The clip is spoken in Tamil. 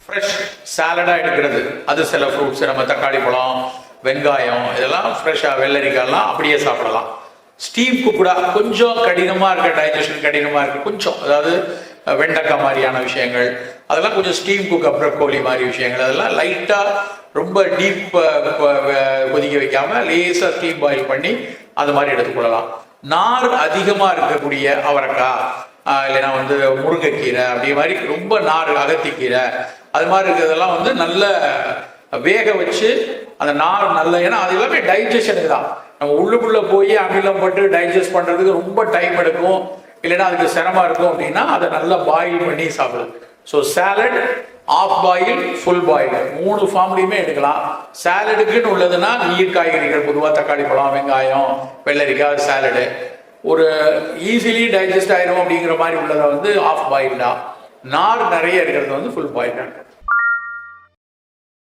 ஃப்ரெஷ் சாலடாக எடுக்கிறது, அது சில ஃப்ரூட்ஸ் நம்ம தக்காளி பழம், வெங்காயம் இதெல்லாம் ஃப்ரெஷ்ஷாக வெள்ளரிக்காயெல்லாம் அப்படியே சாப்பிடலாம். ஸ்டீம் குக்குடா கொஞ்சம் கடினமாக இருக்க, டைஜஷன் கடினமாக இருக்குது கொஞ்சம், அதாவது வெண்டைக்காய் மாதிரியான விஷயங்கள் அதெல்லாம் கொஞ்சம் ஸ்டீம் குக், ப்ரோக்கோலி மாதிரி விஷயங்கள் அதெல்லாம் லைட்டாக ரொம்ப டீப் கொதிக்க வைக்காமல் லேசாக ஸ்டீம் பாயில் பண்ணி அது மாதிரி எடுத்துக்கொள்ளலாம். நார் அதிகமாக இருக்கக்கூடிய அவரைக்காய் இல்லைன்னா முருங்கைக்கீரை அப்படி மாதிரி ரொம்ப நார், அகத்திக்கீரை அது மாதிரி இருக்கிறதெல்லாம் நல்ல வேக வச்சு அந்த நார் நல்ல, ஏன்னா அது எல்லாமே டைஜஷனுக்கு தான். நம்ம உள்ளுக்குள்ளே போய் அமிலம் போட்டு டைஜஸ்ட் பண்ணுறதுக்கு ரொம்ப டைம் எடுக்கும், இல்லைன்னா அதுக்கு சிரமம் இருக்கும். அப்படின்னா அதை நல்லா பாயில் பண்ணி சாப்பிடலாம். So salad, half boil, full boil 3 ஃபார்ம்லையுமே எடுக்கலாம். சாலடுக்குன்னு உள்ளதுன்னா நீர் காய்கறிகள், பொதுவாக தக்காளி பழம், வெங்காயம், வெள்ளரிக்காய் சாலடு ஒரு ஈஸிலி டைஜஸ்ட் ஆயிரும். அப்படிங்கிற மாதிரி உள்ளதை ஆஃப் பாயில்டா, நார் நிறைய இருக்கிறது ஃபுல் பாயில்டா.